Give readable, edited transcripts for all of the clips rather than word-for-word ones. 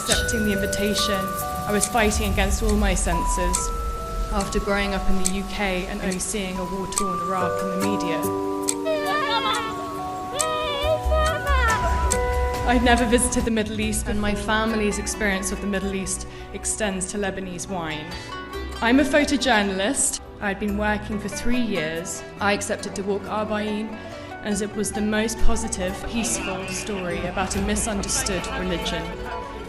accepting the invitation, I was fighting against all my senses after growing up in the UK and only seeing a war-torn Iraq in the media. I'd never visited the Middle East, and my family's experience of the Middle East extends to Lebanese wine. I'm a photojournalist. I'd been working for 3 years. I accepted to walk Arba'in as it was the most positive, peaceful story about a misunderstood religion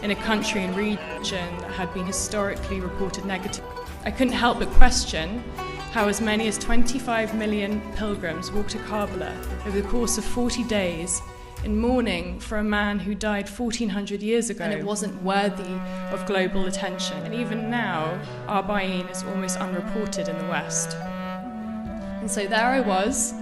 in a country and region that had been historically reported negative. I couldn't help but question how as many as 25 million pilgrims walked to Karbala over the course of 40 days in mourning for a man who died 1400 years ago, and it wasn't worthy of global attention. And even now, Arba'in is almost unreported in the West. And so there I was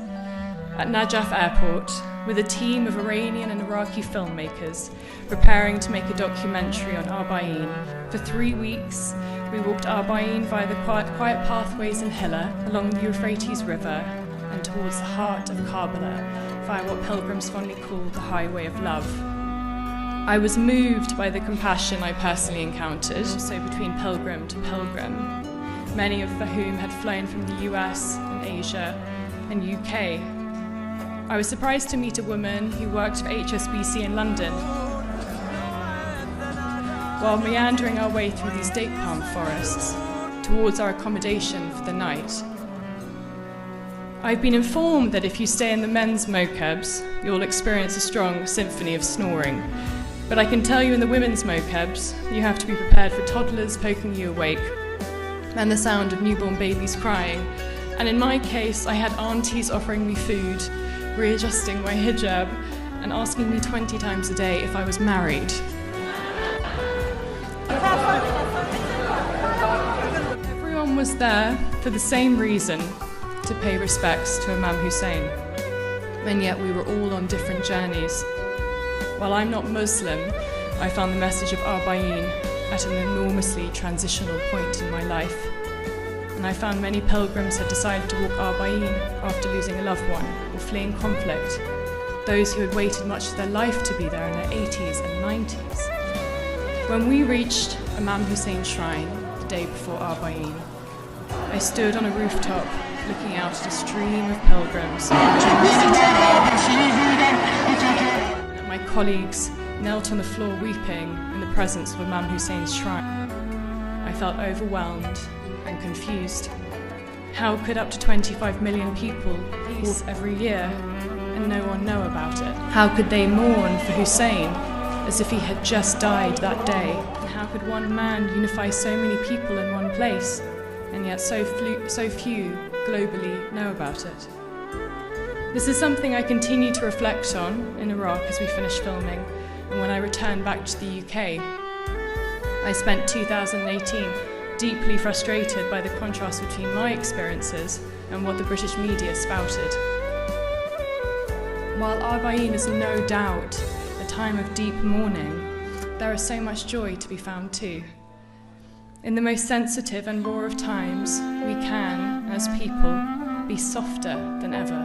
at Najaf Airport with a team of Iranian and Iraqi filmmakers preparing to make a documentary on Arba'in. For 3 weeks, we walked Arba'in via the quiet pathways in Hilla, along the Euphrates River, and towards the heart of Karbala, via what pilgrims fondly call the Highway of Love. I was moved by the compassion I personally encountered, so between pilgrim to pilgrim, many of whom had flown from the US and Asia and UK. I was surprised to meet a woman who worked for HSBC in London. While meandering our way through these date palm forests towards our accommodation for the night, I've been informed that if you stay in the men's mokebs, you'll experience a strong symphony of snoring. But I can tell you in the women's mokebs, you have to be prepared for toddlers poking you awake and the sound of newborn babies crying. And in my case, I had aunties offering me food, readjusting my hijab, and asking me 20 times a day if I was married. Everyone was there for the same reason, to pay respects to Imam Hussein, and yet we were all on different journeys. While I'm not Muslim, I found the message of Arba'in at an enormously transitional point in my life, and I found many pilgrims had decided to walk Arba'in after losing a loved one or fleeing conflict, those who had waited much of their life to be there in their 80s and 90s. When we reached Imam Hussein's shrine the day before Arba'in, I stood on a rooftop looking out at a stream of pilgrims. My colleagues knelt on the floor weeping in the presence of Imam Hussein's shrine. I felt overwhelmed and confused. How could up to 25 million people walk every year and no one know about it? How could they mourn for Hussein as if he had just died that day? And how could one man unify so many people in one place, and yet so few globally know about it? This is something I continue to reflect on in Iraq as we finish filming, and when I returned back to the UK. I spent 2018 deeply frustrated by the contrast between my experiences and what the British media spouted. While Arba'in is no doubt a time of deep mourning, there is so much joy to be found too. In the most sensitive and raw of times, we can, as people, be softer than ever,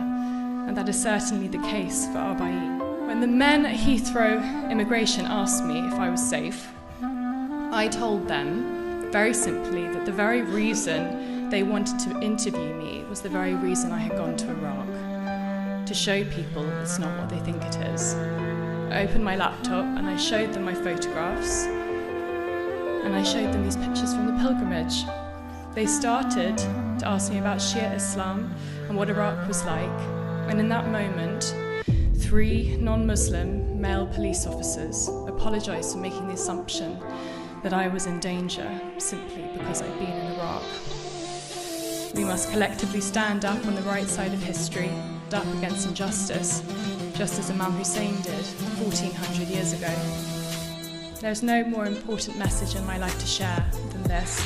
and that is certainly the case for Arba'in. When the men at Heathrow immigration asked me if I was safe, I told them, very simply, that the very reason they wanted to interview me was the very reason I had gone to Iraq, to show people it's not what they think it is. I opened my laptop and I showed them my photographs, and I showed them these pictures from the pilgrimage. They started to ask me about Shia Islam and what Iraq was like, and in that moment, 3 non-Muslim male police officers apologized for making the assumption that I was in danger simply because I'd been in Iraq. We must collectively stand up on the right side of history, up against injustice, just as Imam Hussein did 1400 years ago. There's no more important message in my life to share than this.